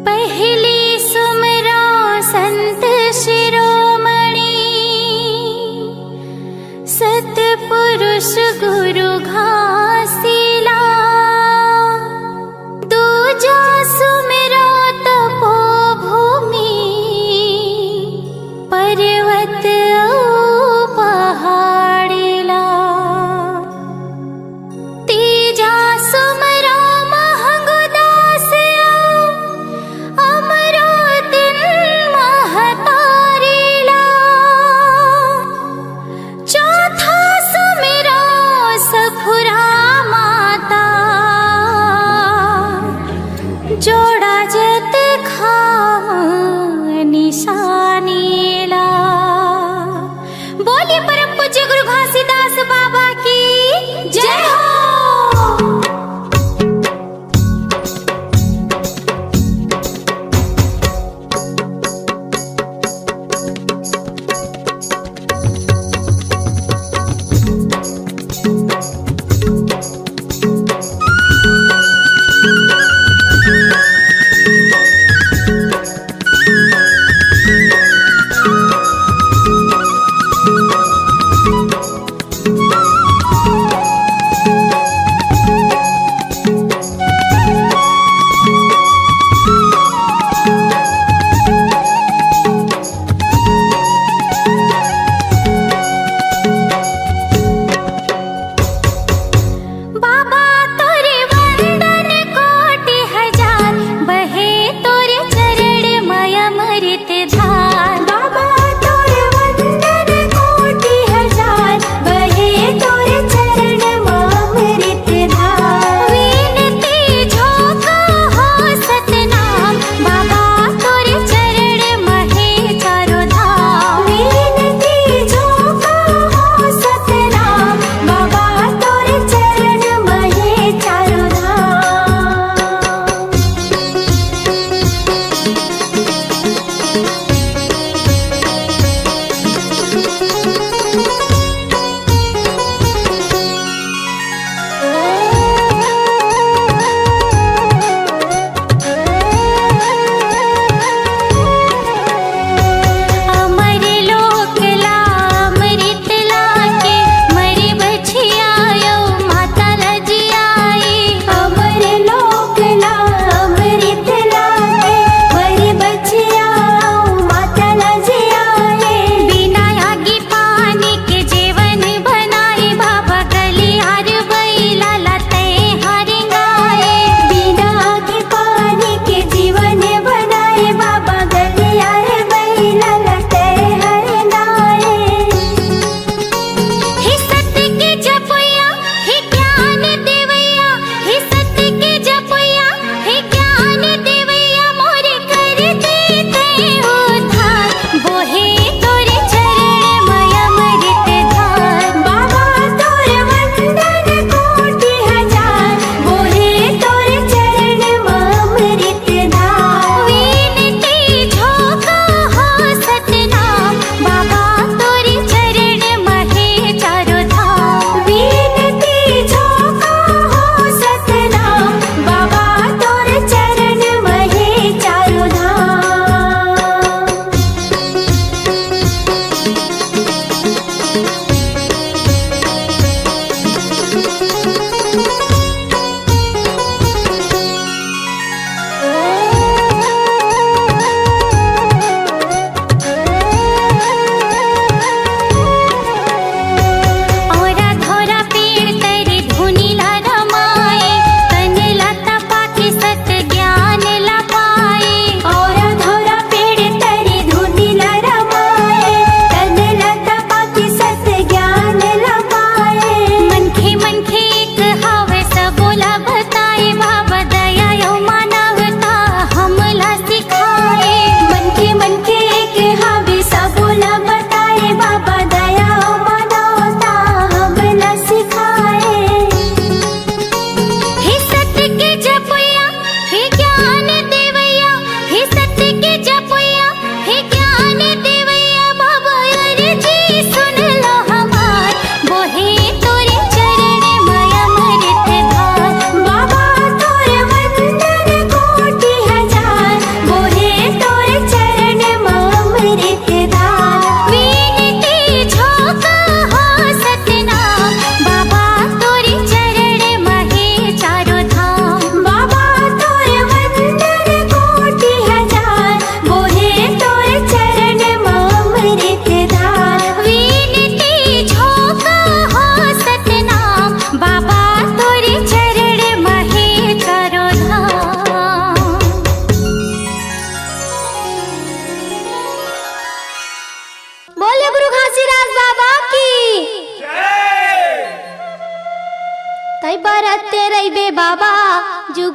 पहली सुमरा संत शिरोमणि, सतपुरुष गुरु घासीला। दूजा सुमिरा तपोभूमि, पर्वत पहाड़ीला। तीजा सुमरा महंगुदास अमर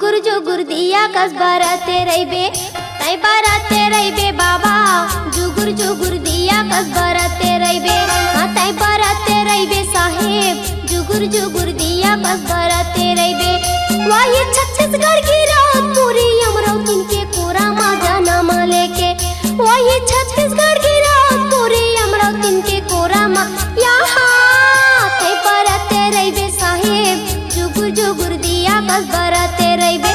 जुगुर जुगुर दिया कस बरते रहिबे तै बरते रहिबे बाबा जुगुर जुगुर दिया कस बरते रहिबे तै बरते रहिबे साहेब जुगुर जुगुर दिया कस बरते रहिबे वही छत्तीसगढ़ की रात पूरी अमरावती के कोरा मा जनम लेके वही छत्तीसगढ़ की रात पूरी अमरावती के कोरा मा यहाँ तै बरते रहिबे साहेब जुगुर जुगुर दिया कस बरते रहिबे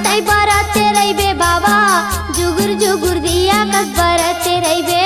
तै बरते रहिबे बाबा जुगुर जुगुर दिया कस बरते रहिबे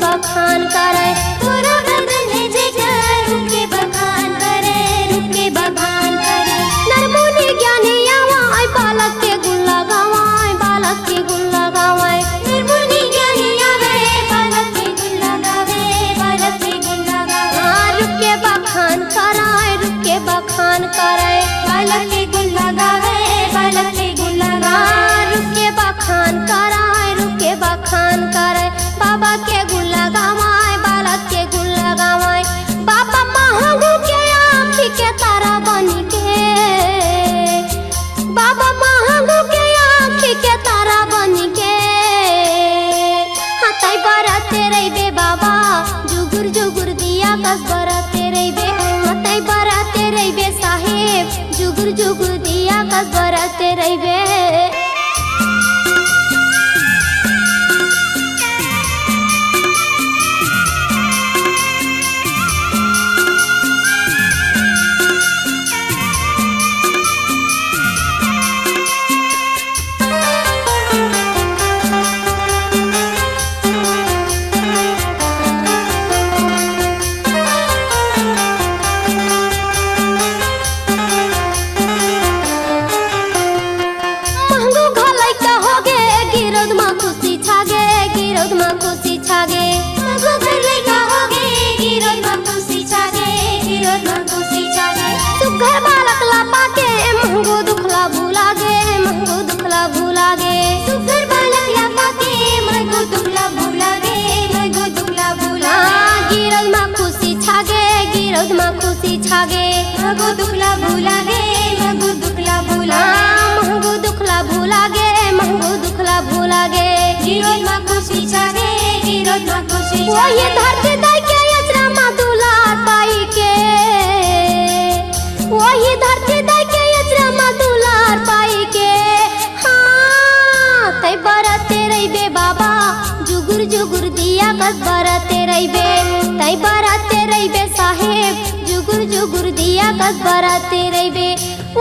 बखान करे पूरा बदन है जेकर रुके बखान करे नरमुनि ज्ञानी आवाय बालक के गुण लगावाय नरमुनि ज्ञानी आवे बालक के गुण लगावे रुके बखान कराय बालक के गुण लगावे रुके बखान कराय बाबा के गुण लगावाय बालक के गुण लगावाय बाबा महंगू के आँखी के तारा बनी के बाबा महंगू के आँखी के तारा बनी के तै बरते रहिबे बाबा जुगुर जुगुर दिया कस बरते रहिबे तै बरते रहिबे साहेब जुगुर जुगुर दिया कस बरते रहिबे सुघर बालक लापा के महंगो दुखला भूला गे सुघर बालक लापा के महंगो दुखला भूला गिरद मा खुशी छागे महंगो दुखला भूला गे महंगो दुखला भूला गे गिरद मा खुशी छागे वही धरती दाई के अचरा मा दुलार पाई के वही धरती दाई के अचरा मा दुलार पाई के हाँ तै बरते रहिबे बाबा जुगुर जुगुर दिया कस बरते रहिबे तै बरते रहिबे साहेब जुगुर जुगुर दिया कस बरते रहिबे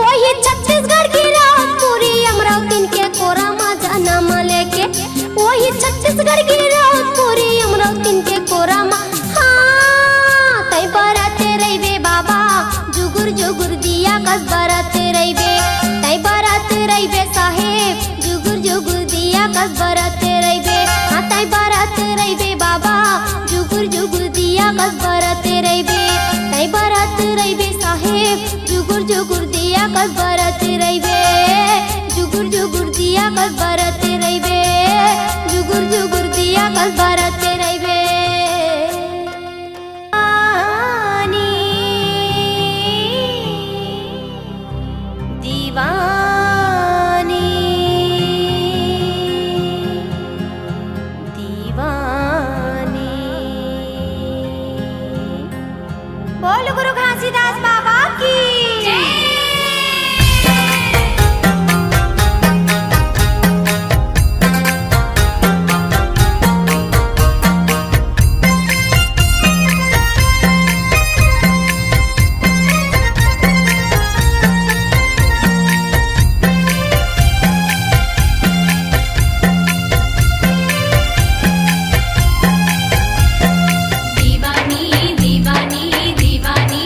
वही छत्तीसगढ़ की रात पूरी अमरावती के कोरा मा जनम लेके वही छत्तीसगढ़ की रात पूरी अमरावती के कोरा मा हाँ तै बरते रहिबे बाबा जुगुर जुगुर दिया कस बरते रहिबे तै बरते रहिबे साहेब जुगुर जुगुर दिया कस बरते रहिबे तै बरते रहिबे बाबा जुगुर जुगुर दिया कस बरते रहिबे तै बरते रहिबे साहेब जुगुर जुगुर दिया कस बरते रहिबे जुगुर जुगुर दिया कस बरते रहिबे जुगुर जुगुर दिया कस बरते रहिबे बोल गुरु घासीदास बाबा की दीवानी दीवानी दीवानी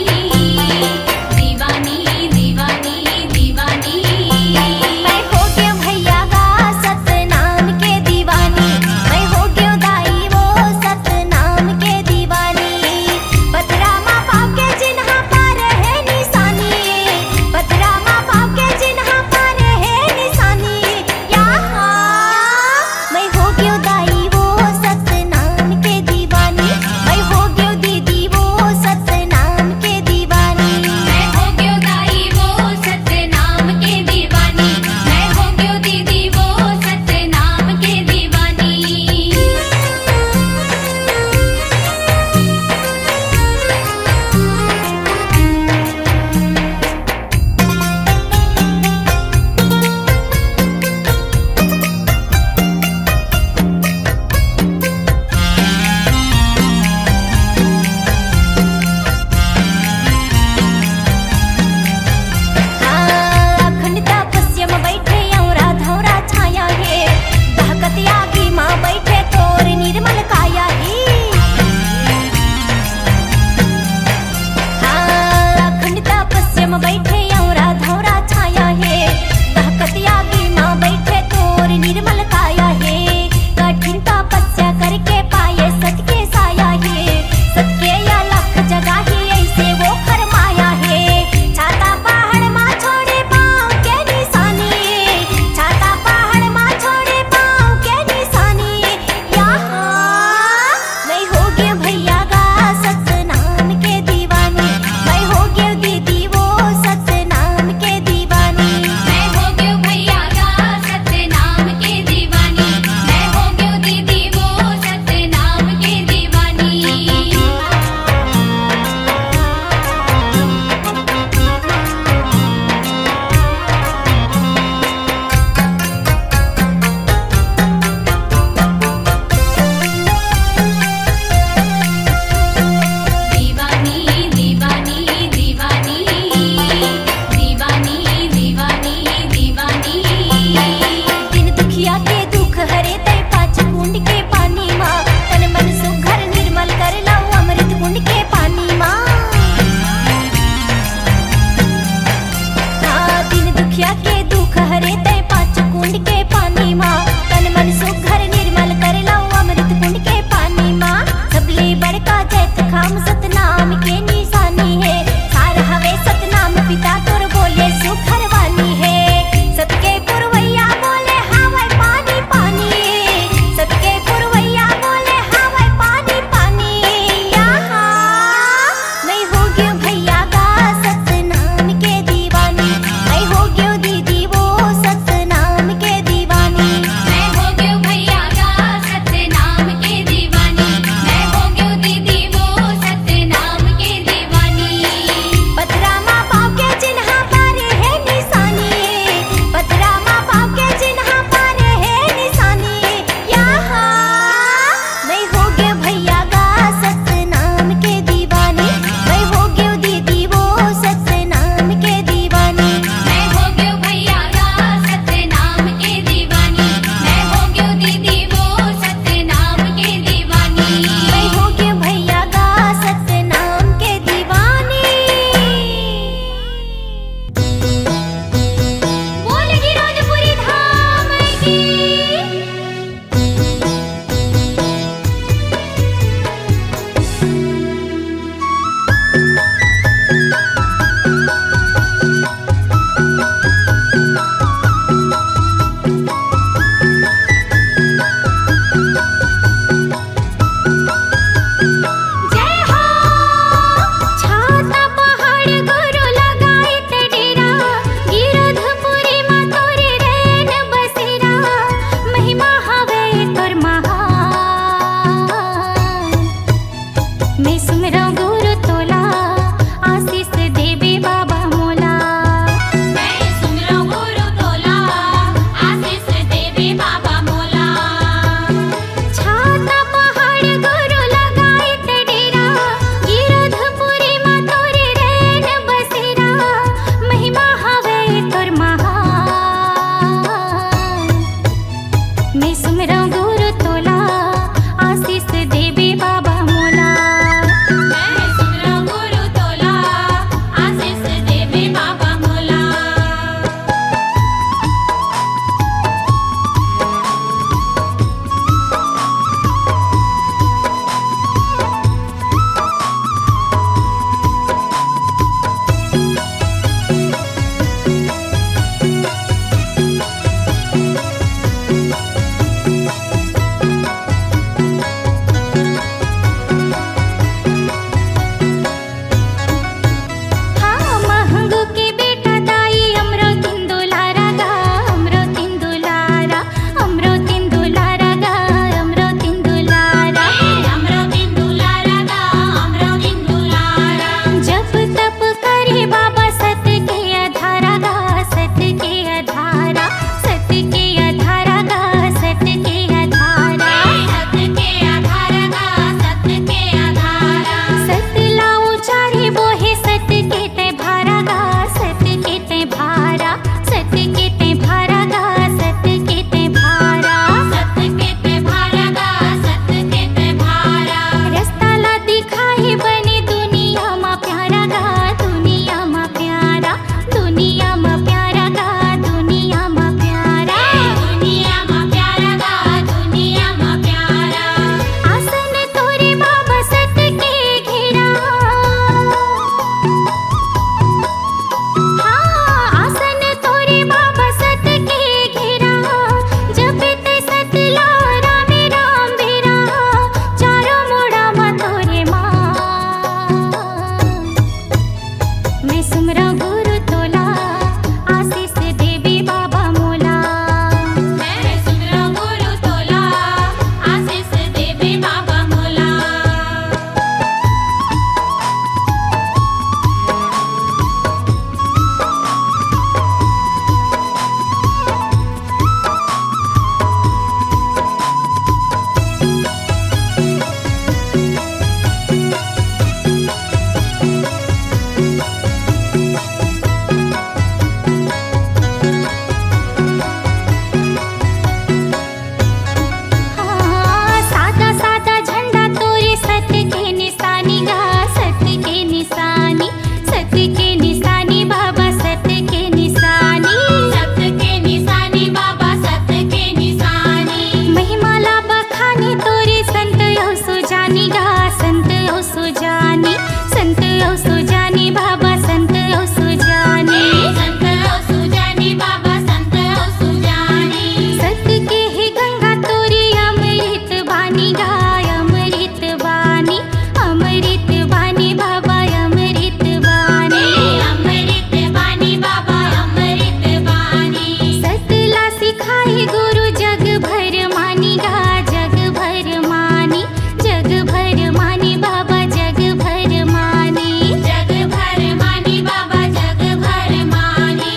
सुजानी बाबा संत ओ सुजानी, संत ओ सुजानी बाबा संत ओ सुजानी। सत के ही गंगा तोरी अमृत बानी गाय अमृत बानी, अमृत बानी बाबा अमृत बानी, अमृत बानी बाबा अमृत बानी। सतला सिखाए गुरु जग भर मानी गा जग भर मानी, जग भर मानी बाबा जग भर मानी, जग भर मानी बाबा जग भर मानी।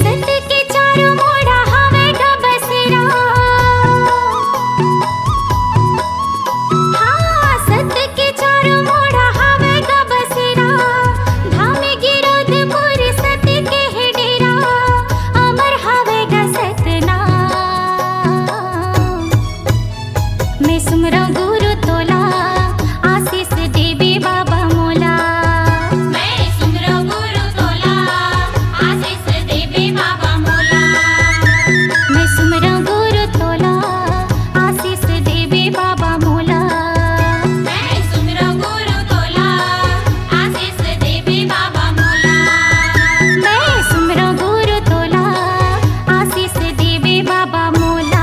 सत के चारों मोड़ा हवे गा बसेरा, हाँ सत के चारों मोड़ा हवे गा बसेरा। धाम गिरोधपुर सत के है डेरा, अमर हवे गा सतनाम। मैं सुमरऊं गुरु तोला आशीष देवे बाबा मोला, मैं सुमरऊं गुरु तोला आशीष देवे बाबा मोला। मैं सुमरऊं गुरु तोला आशीष देवे बाबा मोला, मैं सुमरऊं गुरु तोला आशीष देवे बाबा मोला। मैं सुमरऊं गुरु तोला आशीष देवे बाबा मोला।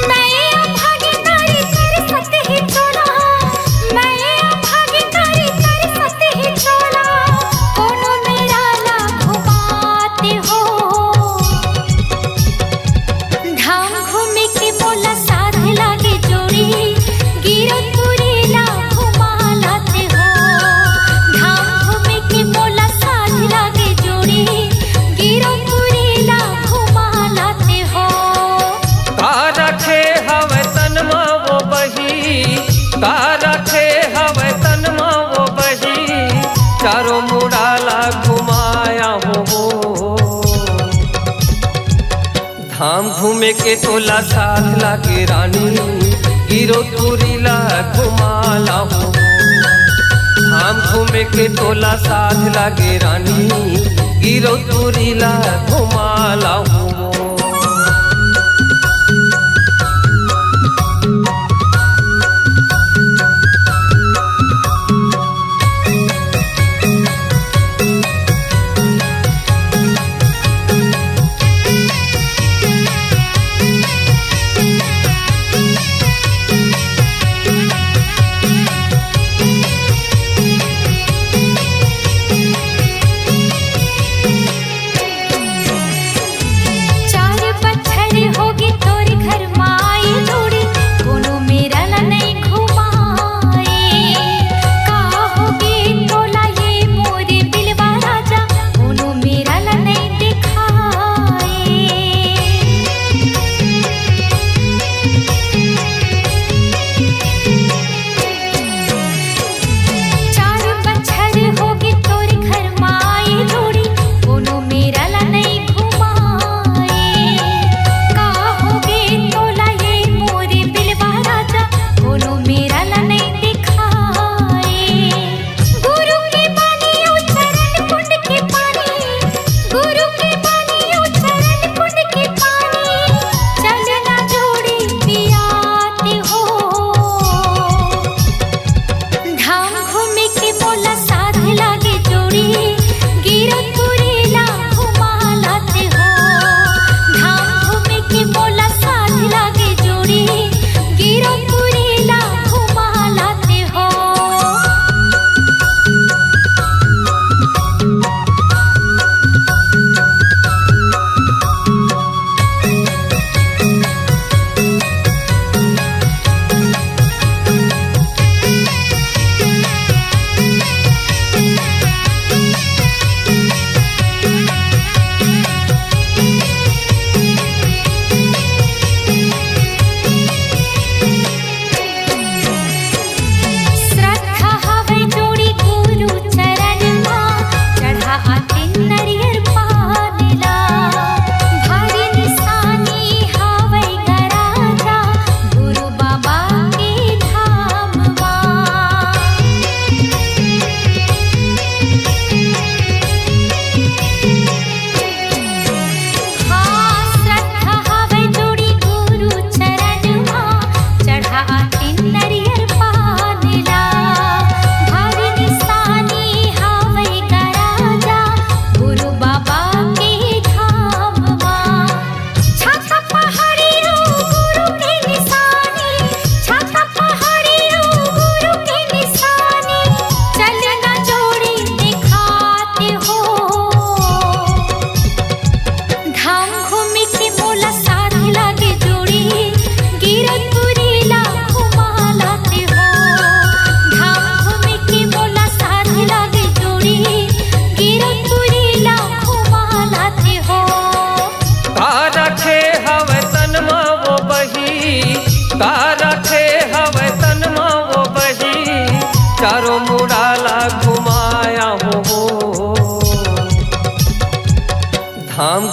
मैं भागीदारी कर सकते ही चोला, मैं भागीदारी कर सकते ही चोला। कोनो मेरा ला घुमाते हो, धाम घूमे के बोला साथ लागे जोड़ी, गिरतपुरी ला घुमा लाते हो। धाम घूमे के बोला साथ लागे जोड़ी, गिरतपुरी ला घुमा लाते हो। रखे हवे तनमा वो बही, रखे हवे तनमा वो बही, चारों मुड़ाला घुमाया हो। धाम घूमे के तोला साथ लागे रानी, गिरतपुरी ला घुमाला हो। धाम घूमे के तोला साथ लागे रानी, गिरतपुरी ला घुमाला हो।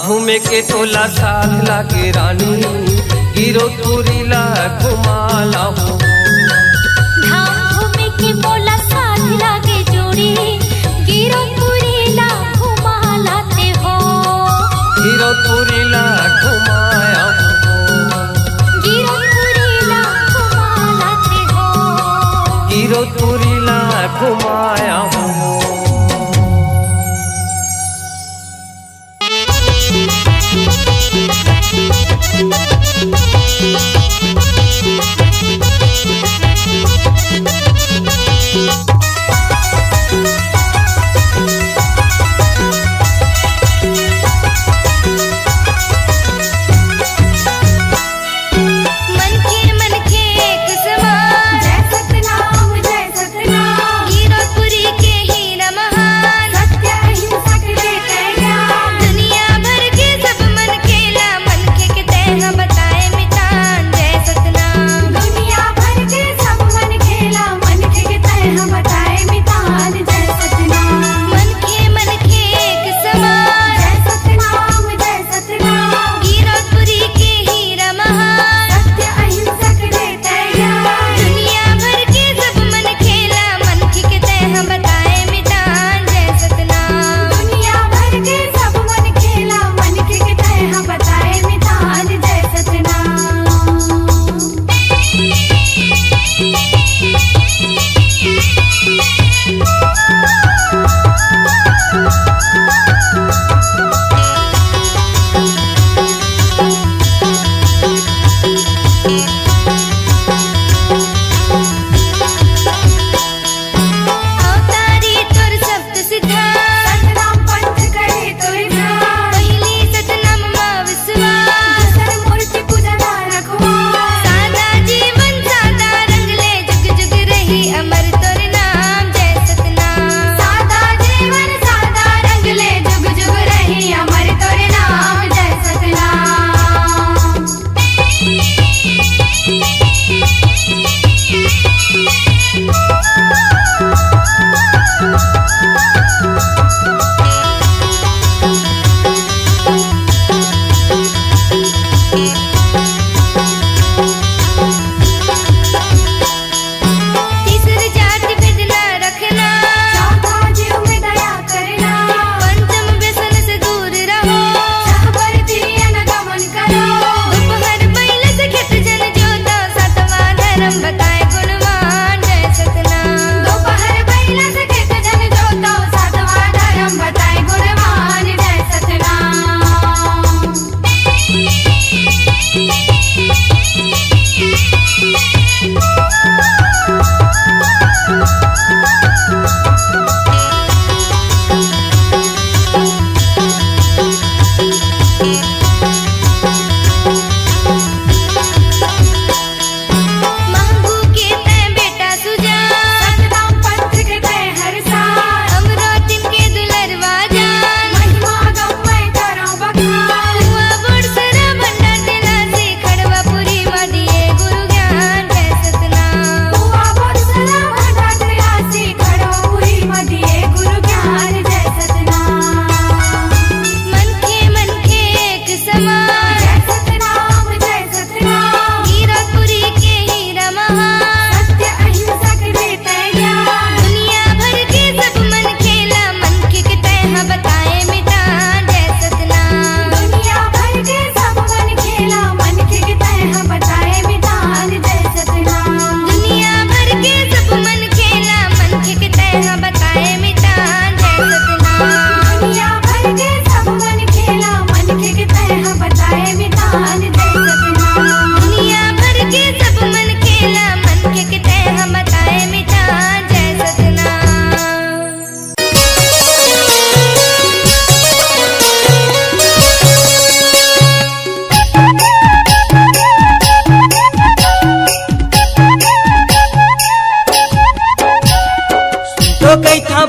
घूमे के तोला साथ लागे रानी गिरो तुरीला घुमाला हो धाम घूमे के मोला साथ लागे जोड़ी गिरो तुरीला घुमा लाते हो गिरो तुरीला घुमाया हो गिरो तुरीला घुमा लाते हो गिरो तुरीला घुमाया हो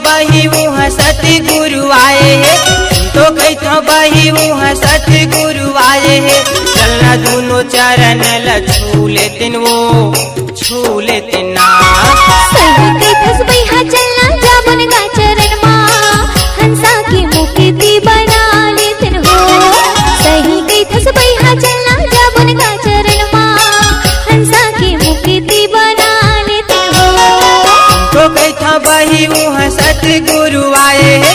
बही वहाँ सतगुरु आए हैं, तो कैथा बही वहाँ सतगुरु आए हैं। चलना दोनों चरण ल छू लेतिन वो छू लेतिन ना सर्व कैथस बइहा चलना जामुन का चरण मा हंसा की मुक्ति बना लेतिन हो। बही वहाँ सतगुरु आए है,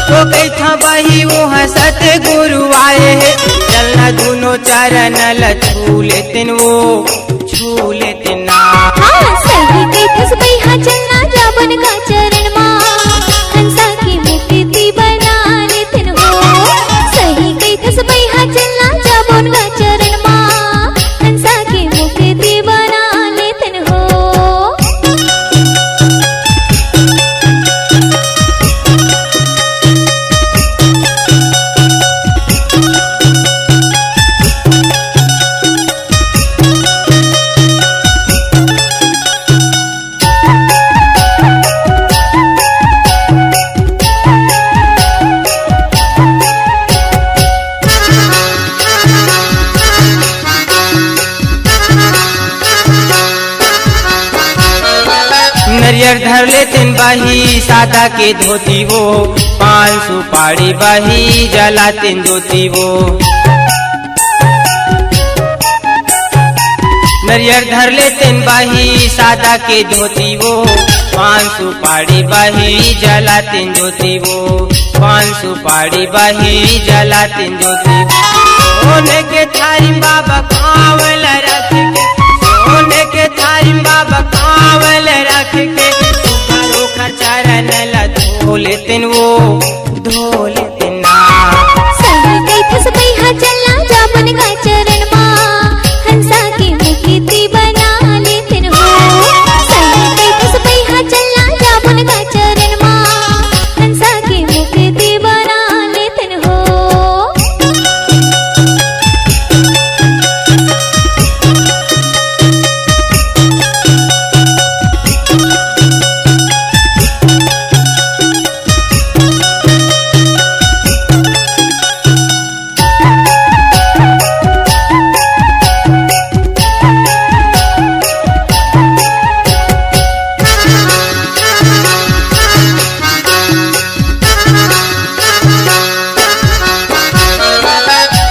तो कैथा बही वहाँ सतगुरु आए है। चलना दोनों चरण ल छू लेतिन वो, छू लेतिन ना। हाँ सही कैथस बैहा चलना जाबन का चरण मा, हंसा की मुक्ति बना लेतिन हो। सही कैथस बैहा चलना जाबन का चरण मा, हंसा की मुक्ति बना लेतिन हो। नरियर धर लेतिन बही सादा के धोती वो, पान सुपारी बही जलातिन ज्योति वो। नरियर धर लेतिन बही सादा के धोती वो, पान सुपारी बही जलातिन ज्योति वो। पान सुपारी बही जलातिन ज्योति वो। सोने के थारी बाबा कांवल रख के, सोने के थारी बाबा कांवल रख के, सुखा चरण ल धो लेतिन वो, धो लेतिन ना। सही कैथस बैहा चलना जाबन का चरण मा, हंसा की मुक्ति बना लेतिन हो। सही कैथस बैहा चलना जाबन का चरण मा, हंसा की मुक्ति बना लेतिन हो।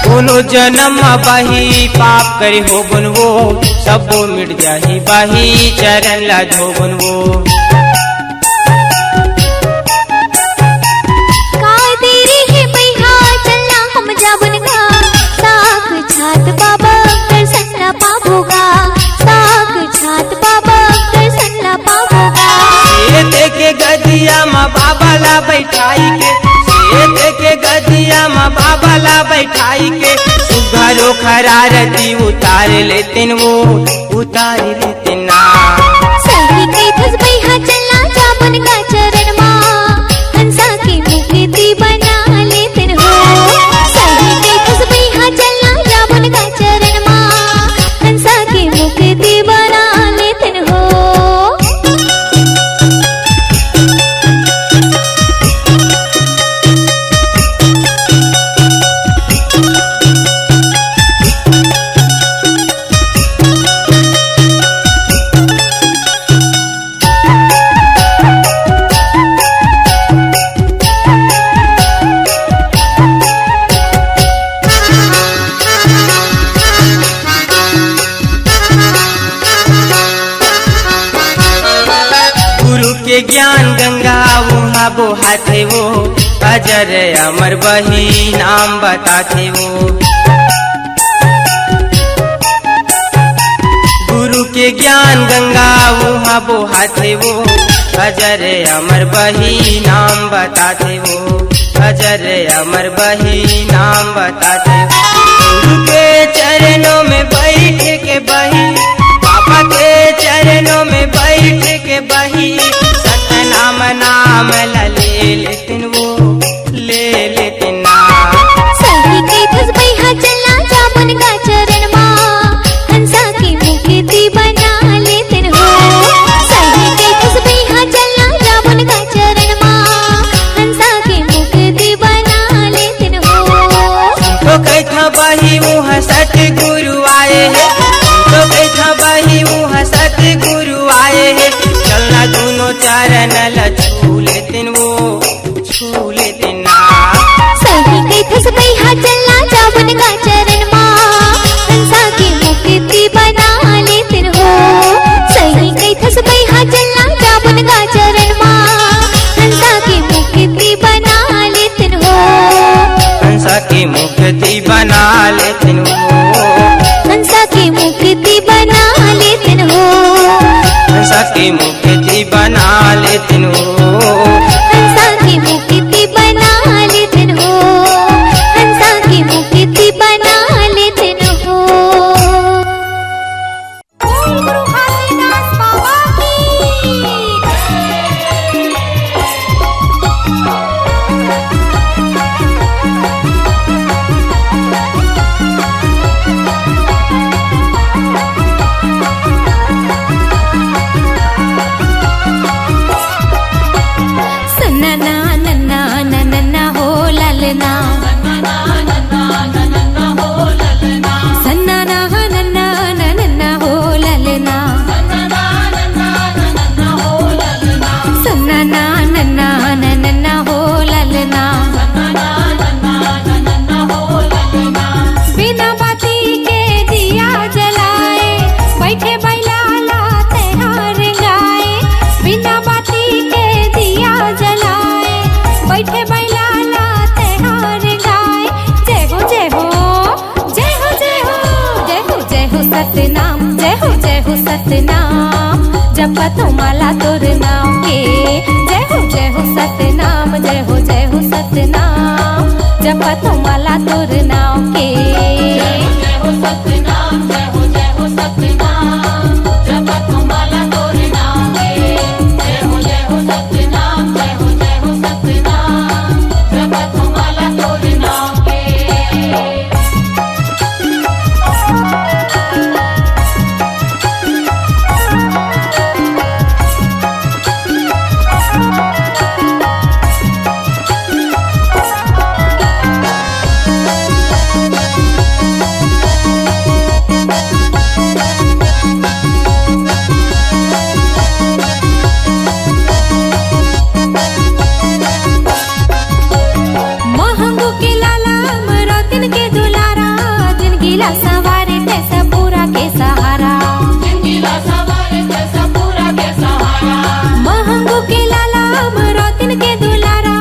दोनों जन्म बही पाप करे हो गुन वो, सबो मिट जाही बही चरण ला धोबन वो। काय तेरी है बैहा चलना हम जाबन का, साख छात बाबा दर्शन ला पाबोगा। साख छात बाबा दर्शन ला पाबोगा। सेत के गदिया माँ बाबा ला बैठाई के, सेत के गदिया माँ बाबा ला बैठाई के, सुघरो खरारती उतार लेतिन वो, उतार लेतिन ना। सही कैथस बैहा चलना जाबन का चरण मा, हंसा की मुक्ति बना लेतिन हो। सही कैथस बैहा चलना जाबन का चरण मा, हंसा की मुक्ति बना लेतिन हो। गुरु के ज्ञान गंगा वहाँ बोहाते वो, अजर अमर बही नाम बताते वो। गुरु के ज्ञान गंगा वहाँ बोहाते वो, अजर अमर बही नाम बताते वो। अजर अमर बही नाम बताते वो। गुरु के चरणों में बैठ के बही, बाबा के चरणों में बैठ के बही, सतनाम नाम ले लेतिन वो, ले लेतिन ना। सही कैथस बैहा चलना जाबन का चरण मा, हंसा की मुक्ति बना लेतिन हो। सही कैथस बैहा चलना जाबन का चरण मा, हंसा की मुक्ति बना लेतिन हो। तो कैथा बही वहाँ सतगुरु आए है, तो कैथा बही वहाँ सतगुरु आए है। चलना दोनों चरण ल छू लेतिन वो, छू लेतिन ना। सही कैथस बैहा चलना जाबन का चरण मा, हंसा की मुक्ति बना लेतिन हो। सही कैथस बैहा चलना जाबन का चरण मा, जपतो माला तोर नाम के। जय हो सतनाम, जय हो सतनाम, जपतो माला तोर नाम के। जय हो सतनाम, जय हो सतनाम, जपतो माला तोर नाम के। जय हो सतनाम, जय हो सतनाम, जपतो माला तोर नाम के। महंगू के लाला मरोतिन के दुलारा, जिनगिला सवारे तैसा पूरा के सहारा। जिंदगीला सवारे तैसा पूरा के सहारा। महंगू के लाला मरोतिन के दुलारा,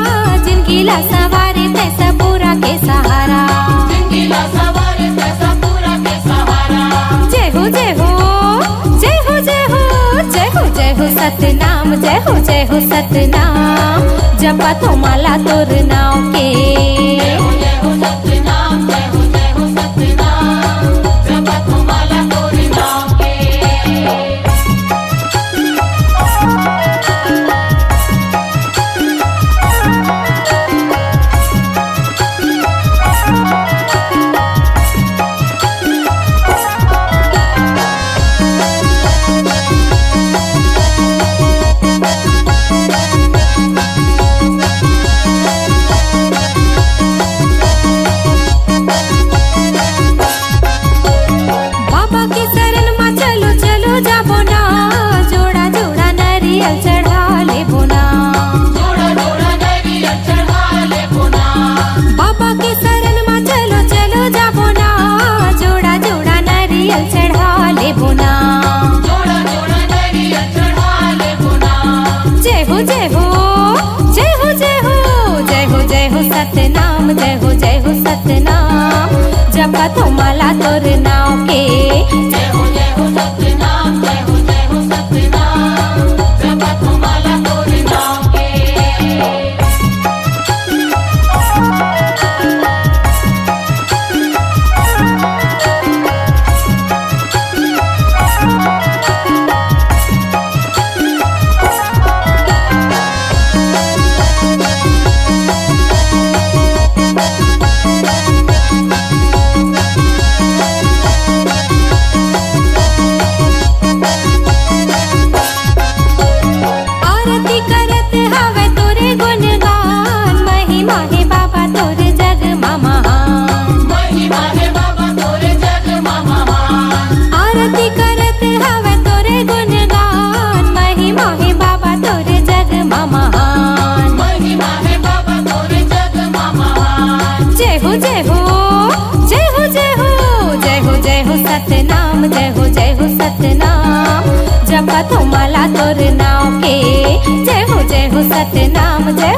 जिनगिला सवारे तैसा पूरा के सहारा। जिंदगीला सवारे तैसा पूरा के सहारा। जय हो जय हो जय हो जय हो जय हो जय हो सतनाम, जय हो सतनाम, जपतो माला तोर नाम के। जय हो सतनाम, जय हो सतनाम, जपतो माला तोर नाम के। बाबा के शरण में चलो चलो जाबो ना, जोड़ा जोड़ा नारियल चढ़ा लेबो ना। जोड़ा जोड़ा नारियल चढ़ा लेबो ना। बाबा के शरण में चलो चलो जाबो ना, जोड़ा जोड़ा नारियल चढ़ा लेबो ना। जोड़ा जोड़ा नारियल चढ़ा लेबो ना। जय हो जय हो जय हो जय हो जय हो जय हो सतनाम, जय हो सतनाम, जपतो माला तोर नाम के। जय हो सतनाम, जय हो सतनाम, जपतो माला तोर नाम के। आरती करत हवे तोरे गुणगान, महिमा है बाबा तोर जग महान। महिमा है बाबा तोरे जग महान। आरती करत हवे तोरे गुणगान, महिमा है बाबा तोर जग महान। महिमा है बाबा तोरे जग महान। जय हो जय हो जय हो जय हो जय हो जय हो सतनाम, जय हो सतनाम, जपतो माला तोर नाम के। जय हो सतनाम, जय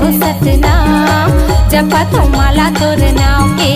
हो सतनाम, जपतो माला तोर नाम के।